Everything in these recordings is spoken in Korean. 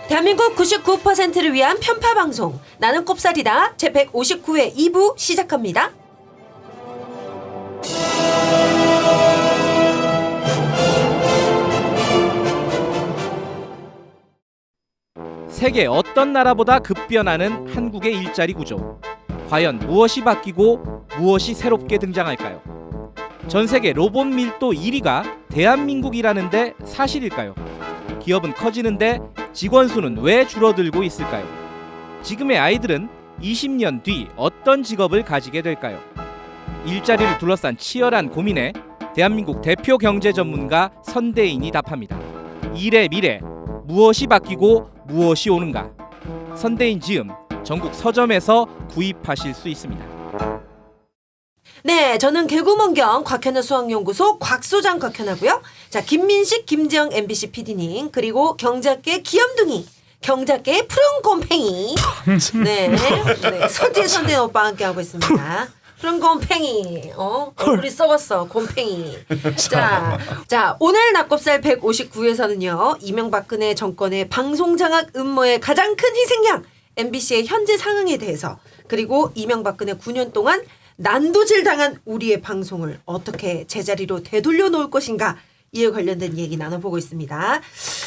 대한민국 99%를 위한 편파 방송 나는 꼽살이다 제159회 2부 시작합니다. 세계 어떤 나라보다 급변하는 한국의 일자리 구조. 과연 무엇이 바뀌고 무엇이 새롭게 등장할까요? 전 세계 로봇 밀도 1위가 대한민국이라는데 사실일까요? 기업은 커지는데 직원 수는 왜 줄어들고 있을까요? 지금의 아이들은 20년 뒤 어떤 직업을 가지게 될까요? 일자리를 둘러싼 치열한 고민에 대한민국 대표 경제 전문가 선대인이 답합니다. 일의 미래, 무엇이 바뀌고 무엇이 오는가? 선대인 지음, 전국 서점에서 구입하실 수 있습니다. 네, 저는 개구먼경 곽현우 수학연구소 곽소장 곽현아고요. 자, 김민식, 김재영 MBC PD님 그리고 경작계 귀염둥이, 경작계 푸른 곰팽이, 네, 서지혜 선대인 오빠와 함께 하고 있습니다. 푸른 곰팽이, 얼굴이 썩었어, 곰팽이. 자, 오늘 낙곱살 159에서는요, 이명박근혜 정권의 방송장악 음모의 가장 큰 희생양 MBC의 현재 상황에 대해서, 그리고 이명박근혜 9년 동안 난도질 당한 우리의 방송을 어떻게 제자리로 되돌려 놓을 것인가, 이에 관련된 얘기 나눠보고 있습니다.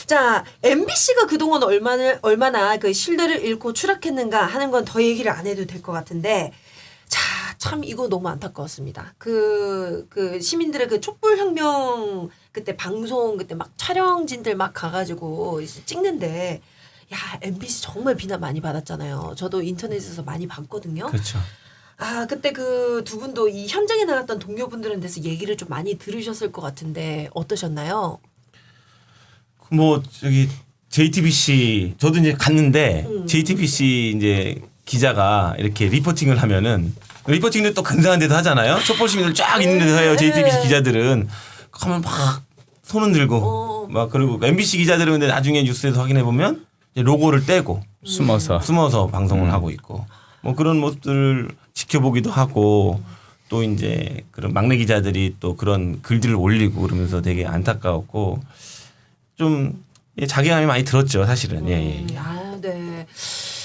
자, MBC가 그동안 얼마나 그 신뢰를 잃고 추락했는가 하는 건 더 얘기를 안 해도 될 것 같은데, 자, 참 이거 너무 안타까웠습니다. 그 시민들의 그 촛불혁명 그때 방송 그때 막 촬영진들 막 가가지고 이제 찍는데, 야, MBC 정말 비난 많이 받았잖아요. 저도 인터넷에서 많이 봤거든요. 그렇죠. 아, 그때 그 두 분도 이 현장에 나갔던 동료분들한테서 얘기를 좀 많이 들으셨을 것 같은데 어떠셨나요? 뭐 저기 JTBC 저도 이제 갔는데 JTBC 이제 기자가 이렇게 리포팅을 하면은 리포팅도 또 근사한 데도 하잖아요. 촛불 시민들 쫙 있는 데서 해요. JTBC 기자들은 하면 막 손은 들고 막 그리고 MBC 기자들은 근데 나중에 뉴스에서 확인해 보면 로고를 떼고 숨어서 방송을 하고 있고 뭐 그런 모습들을 지켜보기도 하고 또 이제 그런 막내 기자들이 또 그런 글들을 올리고 그러면서 되게 안타까웠고 좀 자괴감이 많이 들었죠, 사실은. 예. 아, 네.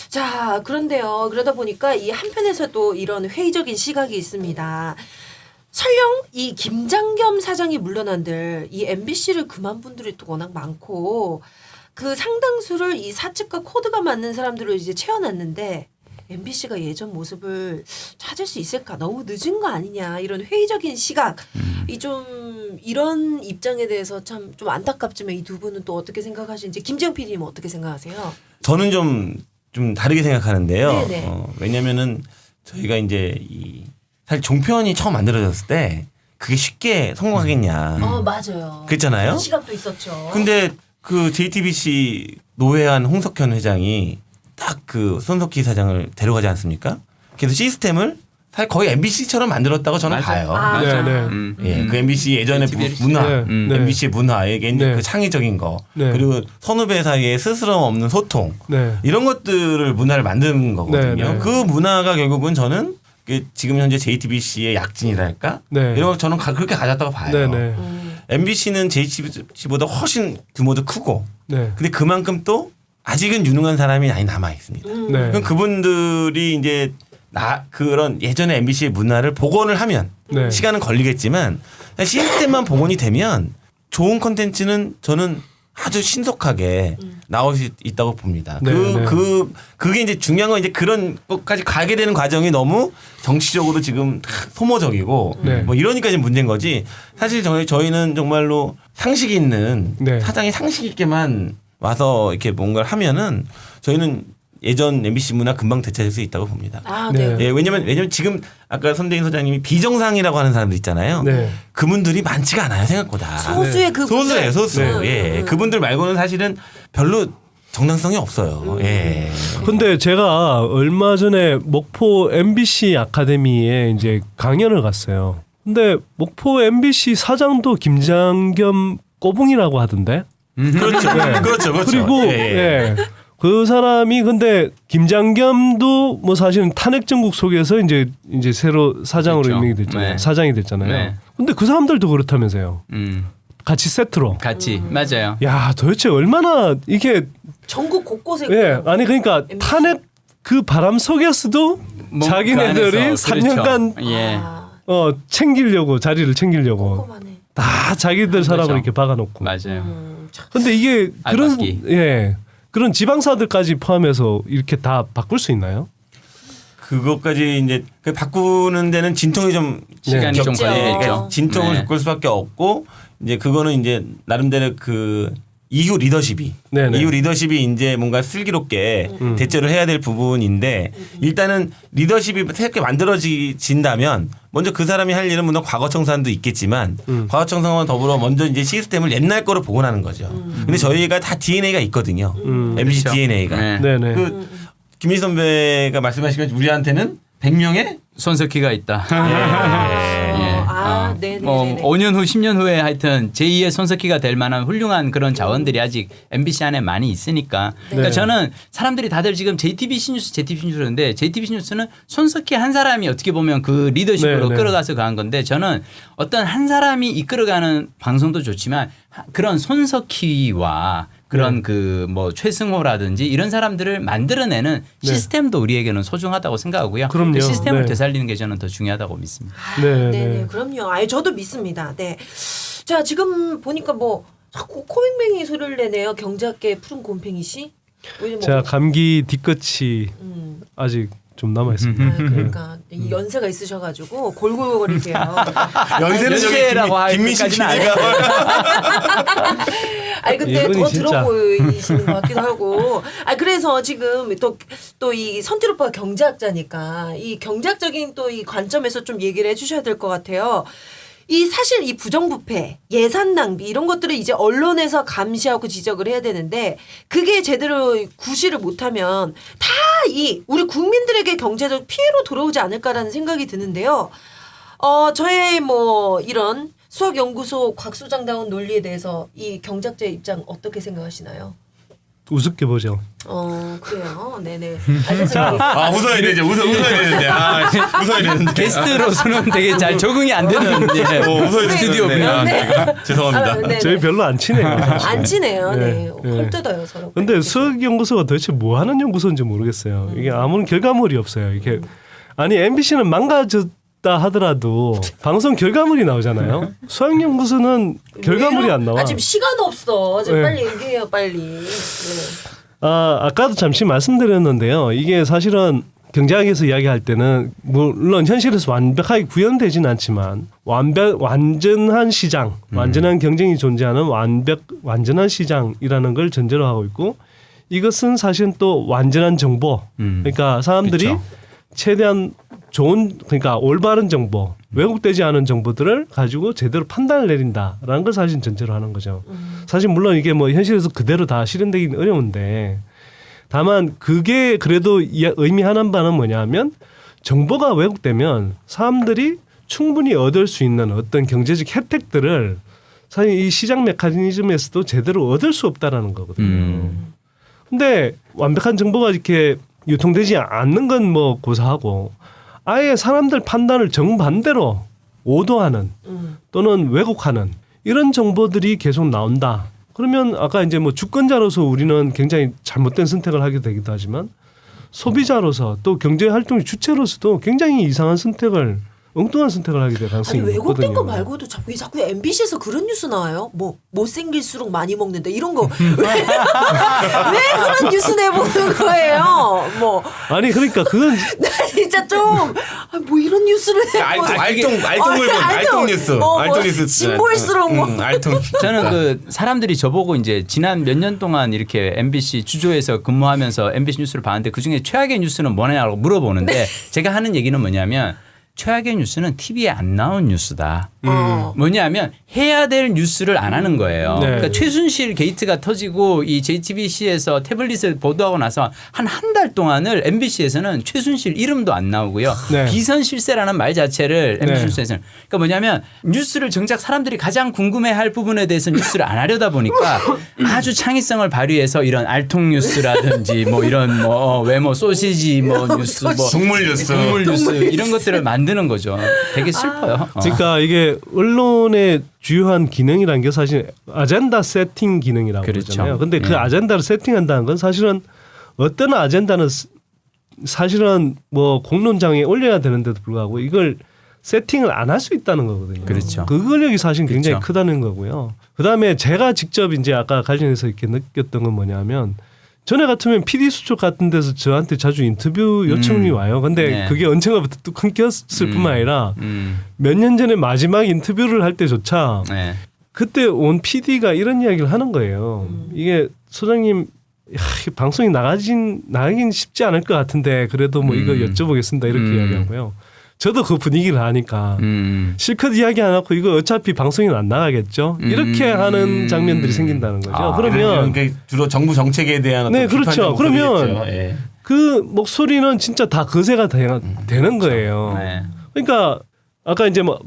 자, 그런데요. 그러다 보니까 이 한편에서 또 이런 회의적인 시각이 있습니다. 설령 이 김장겸 사장이 물러난들 이 MBC를 그만 분들이 또 워낙 많고 그 상당수를 이 사측과 코드가 맞는 사람들을 이제 채워놨는데 MBC가 예전 모습을 찾을 수 있을까? 너무 늦은 거 아니냐? 이런 회의적인 시각, 이런 입장에 대해서 참 좀 안타깝지만 이 두 분은 또 어떻게 생각하시는지 김재영 PD님 어떻게 생각하세요? 저는 좀 다르게 생각하는데요. 네네. 왜냐면은 저희가 이제 사실 종편이 처음 만들어졌을 때 그게 쉽게 성공하겠냐. 맞아요. 그랬잖아요. 그런 시각도 있었죠. 근데 그 JTBC 노회한 홍석현 회장이 딱 그 손석희 사장을 데려가지 않습니까? 그래서 시스템을 사실 거의 MBC처럼 만들었다고 저는 봐요. 예, 그 MBC 예전의 문화, MBC의 문화, 그 창의적인 거, 그리고 선후배 사이에 스스럼 없는 소통, 이런 것들을 문화를 만드는 거거든요. 그 문화가 결국은 저는 지금 현재 JTBC의 약진이랄까? 이런 거 저는 그렇게 가졌다고 봐요. MBC는 JTBC보다 훨씬 규모도 크고, 근데 그만큼 또 아직은 유능한 사람이 많이 남아 있습니다. 그럼 그분들이 이제 그런 예전의 MBC의 문화를 복원을 하면 시간은 걸리겠지만 시스템만 복원이 되면 좋은 콘텐츠는 저는 아주 신속하게 나올 수 있다고 봅니다. 그게 이제 중요한 건 이제 그런 것까지 가게 되는 과정이 너무 정치적으로 지금 소모적이고 뭐 이러니까 이제 문제인 거지. 사실 저희는 정말로 상식 있는 사장이 상식 있게만 와서 이렇게 뭔가를 하면은 저희는 예전 MBC 문화 금방 되찾을 수 있다고 봅니다. 아, 네. 예, 왜냐면 지금 아까 선대인 소장님이 비정상이라고 하는 사람들 있잖아요. 그분들이 많지가 않아요, 생각보다. 소수의 그분들. 소수. 예. 그분들 말고는 사실은 별로 정당성이 없어요. 예. 근데 제가 얼마 전에 목포 MBC 아카데미에 이제 강연을 갔어요. 근데 목포 MBC 사장도 김장겸 꼬붕이라고 하던데. 그렇죠. 그렇죠. 그리고 예. 그 사람이 근데 김장겸도 뭐 사실은 탄핵 정국 속에서 이제 새로 사장으로 그렇죠. 임명이 됐잖아요. 네. 사장이 됐잖아요. 네. 근데 그 사람들도 그렇다면서요. 같이 세트로. 같이 맞아요. 야, 도대체 얼마나 이게 전국 곳곳에 예, 아니 그러니까 MBC. 탄핵 그 바람 속에서도 뭐 자기네들이 그 안에서 3년간 그렇죠. 예. 챙기려고 자리를 챙기려고 꼼꼼하네. 다 자기들 사람을 그렇죠. 이렇게 박아놓고. 맞아요. 참. 근데 이게 그런 알박기. 그런 지방사들까지 포함해서 이렇게 다 바꿀 수 있나요? 그것까지 이제 그 바꾸는 데는 진통이 좀 시간이 좀 겹죠. 걸리겠죠. 그러니까 진통을 네. 겪을 수밖에 없고 이제 그거는 이제 나름대로 그 이후 리더십이 네네. 이후 리더십이 이제 뭔가 슬기롭게 대처를 해야 될 부분인데 일단은 리더십이 새롭게 만들어진다면 먼저 그 사람이 할 일은 물론 과거 청산도 있겠지만 과거 청산과 더불어 먼저 이제 시스템을 옛날 거로 복원하는 거죠. 근데 저희가 다 DNA가 있거든요. MBC 그렇죠. DNA가. 네. 네네. 그 김민희 선배가 말씀하신 것처럼 우리한테는 100명의 손석희가 있다. 네네. 뭐 5년 후, 10년 후에 하여튼 제2의 손석희가 될 만한 훌륭한 그런 자원들이 아직 MBC 안에 많이 있으니까. 그러니까 네. 저는 사람들이 다들 지금 JTBC 뉴스 그러는데 JTBC 뉴스는 손석희 한 사람이 어떻게 보면 그 리더십으로 네, 네. 끌어가서 간 건데 저는 어떤 한 사람이 이끌어가는 방송도 좋지만 그런 손석희와 그런 그 뭐 최승호라든지 이런 사람들을 만들어내는 시스템도 우리에게는 소중하다고 생각하고요. 그럼요. 그 시스템을 네. 되살리는 게 저는 더 중요하다고 믿습니다. 네, 네네. 네. 그럼요. 아예 저도 믿습니다. 네. 자 지금 보니까 뭐 자꾸 코맹맹이 소리를 내네요. 경제학계 푸른 곰팽이 씨. 왜냐면 제가 감기 뒤끝이 아직 좀 남아 있습니다. 그러니까 이 연세가 있으셔가지고 골골거리세요. 연세는 연세라고 할 김민식 때까지는 PD가 아니 근데 이분이 더 진짜. 들어 보이시는 것 같기도 하고. 아 그래서 지금 또 이 선택 오빠가 경제학자니까 이 경제학적인 또 이 관점에서 좀 얘기를 해주셔야 될 것 같아요. 이 사실 이 부정부패, 예산 낭비 이런 것들을 이제 언론에서 감시하고 지적을 해야 되는데 그게 제대로 구실을 못하면 다 이 우리 국민들에게 경제적 피해로 돌아오지 않을까라는 생각이 드는데요. 저의 뭐 이런 수학연구소 곽소장다운 논리에 대해서 이 경제학자의 입장 어떻게 생각하시나요? 우습게 보죠. 그래요. 네네. 알겠어요. 아 웃어야 되는데 웃어야 되는데 웃어야 되는데 게스트로서는 되게 잘 적응이 안 되는 웃어야 스튜디오 되는데 분위기. 죄송합니다. 네네. 저희 별로 안 친해요. 안 친해요. 네. 네. 콜 뜯어요 서로. 근데 수학연구소가 도대체 뭐 하는 연구소인지 모르겠어요. 이게 아무런 결과물이 없어요. 이게 아니 MBC는 망가졌다 하더라도 방송 결과물이 나오잖아요. 수학연구소는 결과물이 안 나와. 지금 시간 없어. 지금 네. 빨리 얘기해요 빨리. 네. 아까도 잠시 말씀드렸는데요. 이게 사실은 경제학에서 이야기할 때는 물론 현실에서 완벽하게 구현되지는 않지만 완전한 시장, 완전한 경쟁이 존재하는 완전한 시장이라는 걸 전제로 하고 있고 이것은 사실은 또 완전한 정보. 그러니까 사람들이 그렇죠. 최대한 좋은 그러니까 올바른 정보, 왜곡되지 않은 정보들을 가지고 제대로 판단을 내린다라는 걸 사실 전제로 하는 거죠. 사실 물론 이게 뭐 현실에서 그대로 다 실현되기는 어려운데 다만 그게 그래도 의미하는 바는 뭐냐면 정보가 왜곡되면 사람들이 충분히 얻을 수 있는 어떤 경제적 혜택들을 사실 이 시장 메커니즘에서도 제대로 얻을 수 없다라는 거거든요. 근데 완벽한 정보가 이렇게 유통되지 않는 건 뭐 고사하고 아예 사람들 판단을 정반대로 오도하는 또는 왜곡하는 이런 정보들이 계속 나온다. 그러면 아까 이제 뭐 주권자로서 우리는 굉장히 잘못된 선택을 하게 되기도 하지만 소비자로서 또 경제 활동의 주체로서도 굉장히 이상한 선택을 엉뚱한 선택을 하게 될 가능성이 아니 있거든요. 왜곡된 거 말고도 왜 자꾸 MBC에서 그런 뉴스 나와요? 뭐 못생길수록 많이 먹는다 이런 거 왜 그런 뉴스 내보는 거예요? 뭐 아니 그러니까 그건 나 진짜 좀 뭐 이런 뉴스를 내고 알통 뉴스 알통 뉴스 진보일수록 뭐 알통 저는 그 사람들이 저보고 이제 지난 몇 년 동안 이렇게 MBC 주조에서 근무하면서 MBC 뉴스를 봤는데 그중에 최악의 뉴스는 뭐냐고 물어보는데 제가 하는 얘기는 뭐냐면 최악의 뉴스는 TV에 안 나온 뉴스다. 어. 뭐냐면 해야 될 뉴스를 안 하는 거예요. 네. 그러니까 최순실 게이트가 터지고 이 JTBC에서 태블릿을 보도하고 나서 한 달 동안을 MBC에서는 최순실 이름도 안 나오고요. 네. 비선 실세라는 말 자체를 네. MBC 뉴스에서는 그러니까 뭐냐면 뉴스를 정작 사람들이 가장 궁금해할 부분에 대해서 뉴스를 안 하려다 보니까 아주 창의성을 발휘해서 이런 알통 뉴스라든지 뭐 이런 뭐 외모 소시지 뭐 뉴스 뭐 동물 뉴스. 동물 뉴스 이런 것들을 만드는 거죠. 되게 슬퍼요. 그러니까 이게 언론의 주요한 기능이라는 게 사실 아젠다 세팅 기능이라고 그렇죠. 그러잖아요. 근데 그 네. 아젠다를 세팅한다는 건 사실은 어떤 아젠다는 사실은 뭐 공론장에 올려야 되는데도 불구하고 이걸 세팅을 안 할 수 있다는 거거든요. 그렇죠. 그 권력이 사실 굉장히 그렇죠. 크다는 거고요. 그다음에 제가 직접 이제 아까 관련해서 이렇게 느꼈던 건 뭐냐면 전에 같으면 PD 수첩 같은 데서 저한테 자주 인터뷰 요청이 와요. 근데 네. 그게 언젠가부터 뚝 끊겼을 뿐만 아니라 몇 년 전에 마지막 인터뷰를 할 때조차 네. 그때 온 PD가 이런 이야기를 하는 거예요. 이게 소장님 이 방송이 나가긴 쉽지 않을 것 같은데 그래도 뭐 이거 여쭤보겠습니다 이렇게 이야기하고요. 저도 그 분위기를 아니까 실컷 이야기 안 하고 이거 어차피 방송이 안 나가겠죠. 이렇게 하는 장면들이 생긴다는 거죠. 아, 그러면 그러니까 주로 정부 정책에 대한 어떤 네, 그렇죠. 비판적 그러면 목소리겠죠. 예. 그 목소리는 진짜 다 거세가 되는 거예요. 네. 그러니까 아까 이제 뭐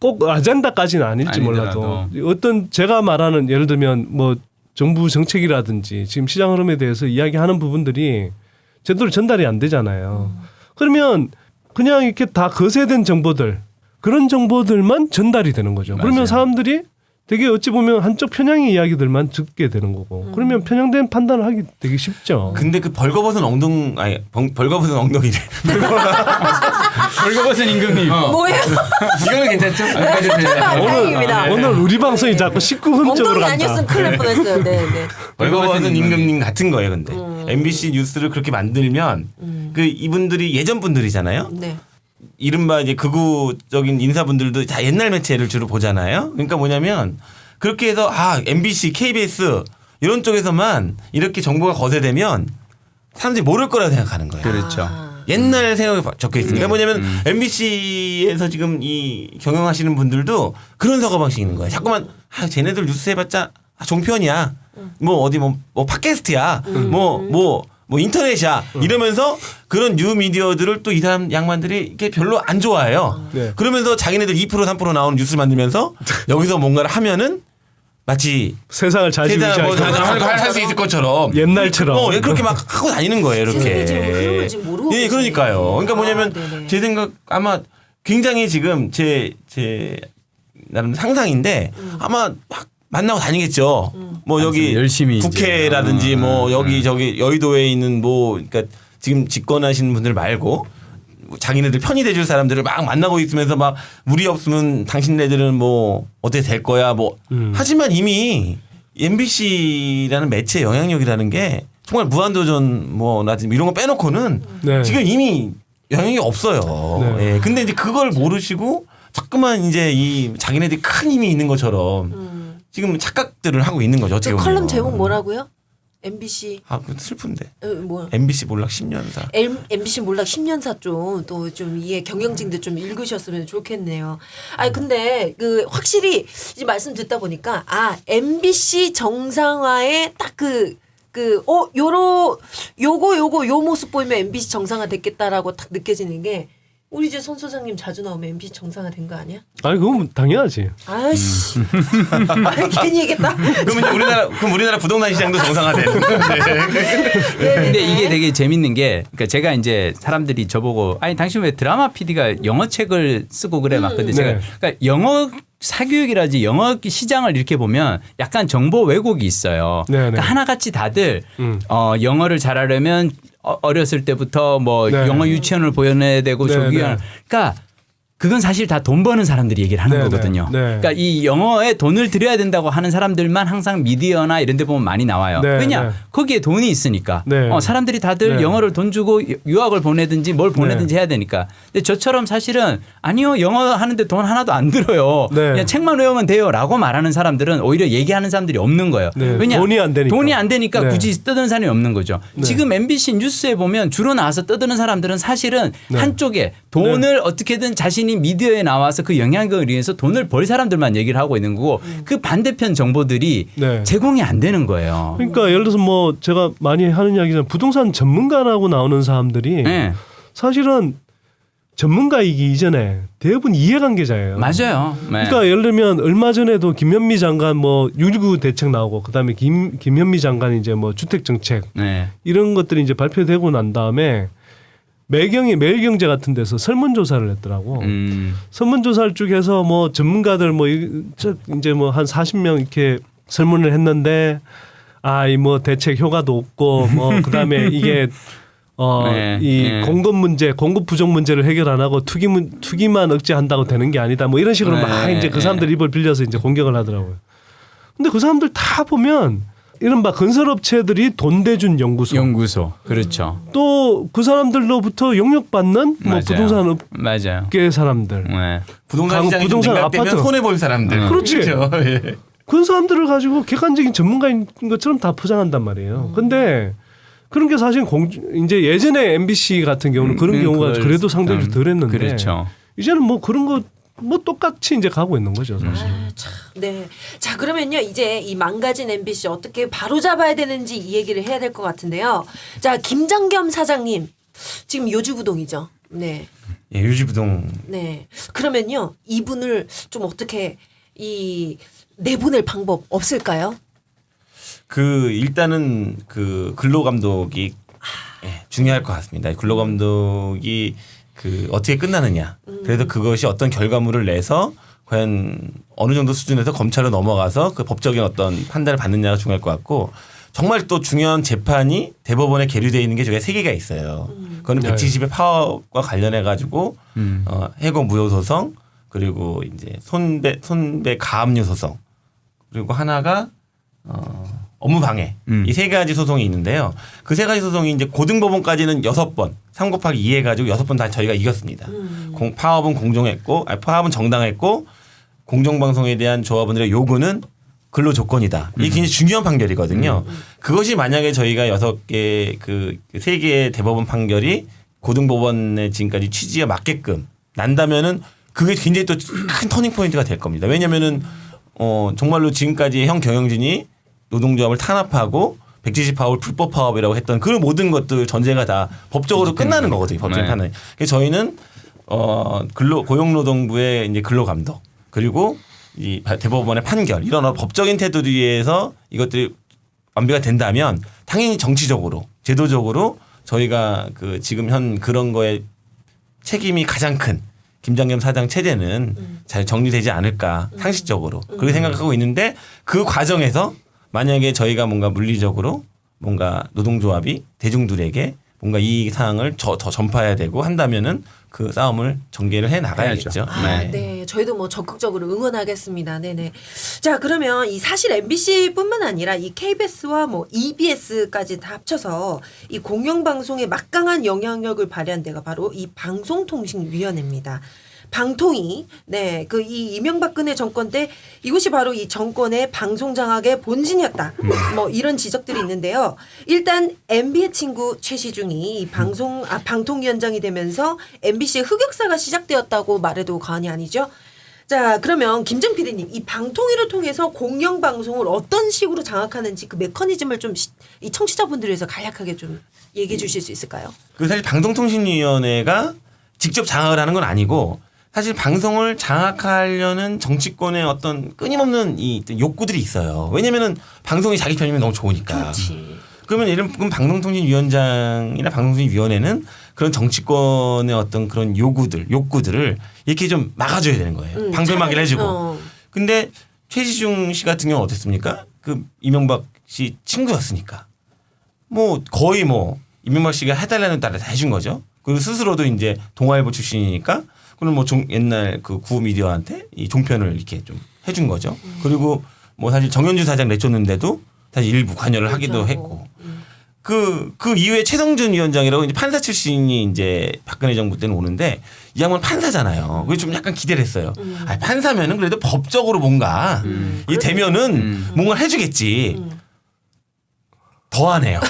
꼭 아젠다까지는 아닐지 몰라도 아니더라도. 어떤 제가 말하는 예를 들면 뭐 정부 정책이라든지 지금 시장 흐름에 대해서 이야기하는 부분들이 제대로 전달이 안 되잖아요. 그러면 그냥 이렇게 다 거세된 정보들 그런 정보들만 전달이 되는 거죠. 맞아요. 그러면 사람들이 되게 어찌 보면 한쪽 편향의 이야기들만 듣게 되는 거고 그러면 편향된 판단을 하기 되게 쉽죠. 근데 그 벌거벗은 벌거벗은 엉덩이래. 벌거벗은 임금님. 뭐예요? 이거는 괜찮죠? 다행입니다. 오늘 우리 방송이 자꾸 19금 쪽으로 엉덩이 간다. 아니었으면 큰일 날 뻔했어요. 네, 네. 벌거벗은 임금님 같은 거예요. 근데 MBC 뉴스를 그렇게 만들면 그 이분들이 예전 분들이잖아요. 네. 이른바 이제 극우적인 인사분들도 다 옛날 매체를 주로 보잖아요. 그러니까 뭐냐면 그렇게 해서 MBC, KBS 이런 쪽에서만 이렇게 정보가 거세되면 사람들이 모를 거라 생각하는 거예요. 그렇죠. 옛날 생각이 적혀 있으니까 뭐냐면 MBC에서 지금 이 경영하시는 분들도 그런 사고방식이 있는 거예요. 자꾸만 쟤네들 뉴스 해봤자 종편이야. 뭐 어디 뭐 팟캐스트야. 뭐 인터넷이야 이러면서 그런 뉴 미디어들을 또 이 사람 양반들이 이게 별로 안 좋아해요. 네. 그러면서 자기네들 2% 3% 나오는 뉴스를 만들면서 여기서 뭔가를 하면은 마치 세상을 잘 세상 뭐 지우자. 할수 있을 것처럼 옛날처럼. 그렇게 막 하고 다니는 거예요. 세상에 이렇게. 지금 흐름을 지금 모르고 예, 계시네. 그러니까요. 그러니까 뭐냐면 네네. 제 생각 아마 굉장히 지금 제 나름 상상인데 아마 막 만나고 다니겠죠. 뭐 여기 열심히 이제. 국회라든지 뭐 여기 저기 여의도에 있는 뭐 그러니까 지금 집권하시는 분들 말고 자기네들 편이 돼줄 사람들을 막 만나고 있으면서 막 우리 없으면 당신네들은 뭐 어떻게 될 거야 뭐 하지만 이미 MBC라는 매체의 영향력이라는 게 정말 무한도전 뭐라든지 이런 거 빼놓고는 네. 지금 이미 영향이 없어요. 네. 예. 근데 이제 그걸 모르시고 자꾸만 이제 이 자기네들이 큰 힘이 있는 것처럼 지금 착각들을 하고 있는 거죠. 어떻게 저 보면. 컬럼 제목 뭐라고요? MBC 그 슬픈데. 뭐 MBC 몰락 10년사. MBC 몰락 10년사 좀 또 좀 이해 경영진들 좀 읽으셨으면 좋겠네요. 아니 근데 그 확실히 이제 말씀 듣다 보니까 MBC 정상화의 딱 요거 요 모습 보이면 MBC 정상화 됐겠다라고 딱 느껴지는 게 우리 이제 손 소장님 자주 나오면 MBC 정상화 된 거 아니야? 아니 그건 당연하지. 아이씨. 괜히 얘기했다. 그럼 우리나라 부동산 시장도 정상화되는 건데. 근데 이게 되게 재밌는 게 그러니까 제가 이제 사람들이 저보고 아니 당신 왜 드라마 PD가 영어 책을 쓰고 그래 막 근데 제가 네. 그러니까 영어 사교육이라든지 영어 시장을 이렇게 보면 약간 정보 왜곡이 있어요. 네, 그러니까 네. 하나같이 다들 영어를 잘하려면 어렸을 때부터 뭐 네. 영어 유치원을 보내야 되고 네, 조기원 네. 그러니까 그건 사실 다 돈 버는 사람들이 얘기를 하는 네네. 거거든요. 네. 그러니까 이 영어에 돈을 들여야 된다고 하는 사람들만 항상 미디어나 이런 데 보면 많이 나와요. 네, 왜냐? 네. 거기에 돈이 있으니까. 네. 사람들이 다들 네. 영어를 돈 주고 유학을 보내든지 뭘 보내든지 해야 되니까. 근데 저처럼 사실은 아니요. 영어 하는데 돈 하나도 안 들어요. 네. 그냥 책만 외우면 돼요. 라고 말하는 사람들은 오히려 얘기하는 사람들이 없는 거예요. 네. 왜냐? 돈이 안 되니까. 돈이 안 되니까 네. 굳이 떠드는 사람이 없는 거죠. 네. 지금 MBC 뉴스에 보면 주로 나와서 떠드는 사람들은 사실은 네. 한쪽에 돈을 어떻게든 자신이 미디어에 나와서 그 영향력을 위해서 돈을 벌 사람들만 얘기를 하고 있는 거고 그 반대편 정보들이 네. 제공이 안 되는 거예요. 그러니까 예를 들어서 뭐 제가 많이 하는 이야기는 부동산 전문가라고 나오는 사람들이 네. 사실은 전문가이기 이전에 대부분 이해관계자예요. 맞아요. 네. 그러니까 예를 들면 얼마 전에도 김현미 장관 뭐 6.19 대책 나오고 그다음에 김현미 장관이 이제 뭐 주택 정책 네. 이런 것들이 이제 발표되고 난 다음에 매일경제 같은 데서 설문조사를 했더라고. 설문조사를 쭉 해서 뭐 전문가들 뭐 이제 뭐 한 40명 이렇게 설문을 했는데 이 뭐 대책 효과도 없고 뭐 그다음에 이게 네, 이 네. 공급 문제, 공급 부족 문제를 해결 안 하고 투기만 억제한다고 되는 게 아니다. 뭐 이런 식으로 네, 막 이제 그 사람들 입을 빌려서 이제 공격을 하더라고요. 근데 그 사람들 다 보면 이른바 건설업체들이 돈 대준 연구소. 그렇죠. 또 그 사람들로부터 용역받는 뭐 맞아요. 부동산 업계 맞아요. 사람들. 네. 부동산 시장이 부동산 냉각되면 아파트. 손해 볼 사람들. 그렇지. 그렇죠. 예. 그 사람들을 가지고 객관적인 전문가인 것처럼 다 포장한단 말이에요. 근데 그런 게 사실 이제 예전에 MBC 같은 경우는 그런 경우가 그걸 그래도 상당히 좀 덜했는데 그렇죠. 이제는 뭐 그런 거 뭐 똑같이 이제 가고 있는 거죠, 사실. 참, 네. 자, 그러면요. 이제 이 망가진 MBC 어떻게 바로 잡아야 되는지 이 얘기를 해야 될 것 같은데요. 자, 김장겸 사장님. 지금 요주부동이죠. 네. 예, 유지부동. 네. 그러면요. 이분을 좀 어떻게 내보낼 방법 없을까요? 일단은 그 근로감독이 중요할 것 같습니다. 근로감독이 어떻게 끝나느냐. 그래서 그것이 어떤 결과물을 내서 과연 어느 정도 수준에서 검찰로 넘어가서 그 법적인 어떤 판단을 받느냐가 중요할 것 같고 정말 또 중요한 재판이 대법원에 계류되어 있는 게 저게 3개가 있어요. 그거는 170의 파업과 관련해 가지고 해고 무효 소송 그리고 이제 손배 가압류 소송 그리고 하나가 업무 방해 이 3가지 소송이 있는데요. 그 3가지 소송이 이제 고등법원까지는 6번 3 곱하기 2 해가지고 6번 다 저희가 이겼습니다. 파업은 공정했고 파업은 정당했고 공정방송에 대한 조합원들의 요구는 근로 조건이다. 이게 굉장히 중요한 판결이거든요. 그것이 만약에 저희가 6개 3개의 대법원 판결이 고등법원의 지금까지 취지에 맞게끔 난다면은 그게 굉장히 또 큰 터닝 포인트가 될 겁니다. 왜냐면은 정말로 지금까지 형 경영진이 노동조합을 탄압하고 170 파업을 불법 파업이라고 했던 그 모든 것들 전제가 다 법적으로 끝나는 거거든요. 법적인 판단이. 그래서 저희는 고용노동부의 이제 근로감독 그리고 이 대법원의 판결 이런 법적인 테두리에서 이것들이 완비가 된다면 당연히 정치적으로 제도적으로 저희가 지금 현 그런 거에 책임이 가장 큰 김장겸 사장 체제는 잘 정리되지 않을까 상식적으로 그렇게 생각하고 있는데 그 과정에서 만약에 저희가 뭔가 물리적으로 뭔가 노동조합이 대중들에게 뭔가 이 사항을 더 전파해야 되고 한다면은 그 싸움을 전개를 해 나가야겠죠. 네. 저희도 뭐 적극적으로 응원하겠습니다. 네네. 자, 그러면 이 사실 MBC뿐만 아니라 이 KBS와 뭐 EBS까지 다 합쳐서 이 공영방송에 막강한 영향력을 발휘한 데가 바로 이 방송통신위원회입니다. 방통위, 네, 이 이명박근혜 정권 때 이곳이 바로 이 정권의 방송 장악의 본진이었다. 뭐 이런 지적들이 있는데요. 일단 MB의 친구 최시중이 이 방통위원장이 되면서 MBC의 흑역사가 시작되었다고 말해도 과언이 아니죠. 자, 그러면 김정 PD님, 이 방통위를 통해서 공영방송을 어떤 식으로 장악하는지 그 메커니즘을 좀 이 청취자분들을 위해서 간략하게 좀 얘기해 주실 수 있을까요? 사실 방송통신위원회가 직접 장악을 하는 건 아니고 사실 방송을 장악하려는 정치권의 어떤 끊임없는 이 욕구들이 있어요. 왜냐면은 방송이 자기 편이면 너무 좋으니까. 그렇지. 그럼 방송통신위원장이나 방송통신위원회는 그런 정치권의 어떤 그런 욕구들을 이렇게 좀 막아줘야 되는 거예요. 방패막이를 해주고. 근데 최시중 씨 같은 경우는 어땠습니까? 이명박 씨 친구였으니까. 뭐 거의 이명박 씨가 해달라는 따라 다 해준 거죠. 그리고 스스로도 이제 동아일보 출신이니까 그럼 뭐 옛날 그 구미디어한테 이 종편을 이렇게 좀 해준 거죠. 그리고 뭐 사실 정현주 사장 내쫓는데도 사실 일부 관여를 하기도 했고. 그 이후에 최성준 위원장이라고 이제 판사 출신이 이제 박근혜 정부 때는 오는데 이 양반 판사잖아요. 그래서 좀 약간 기대를 했어요. 아, 판사면은 그래도 법적으로 뭔가 이 되면은 뭔가 해주겠지. 더하네요.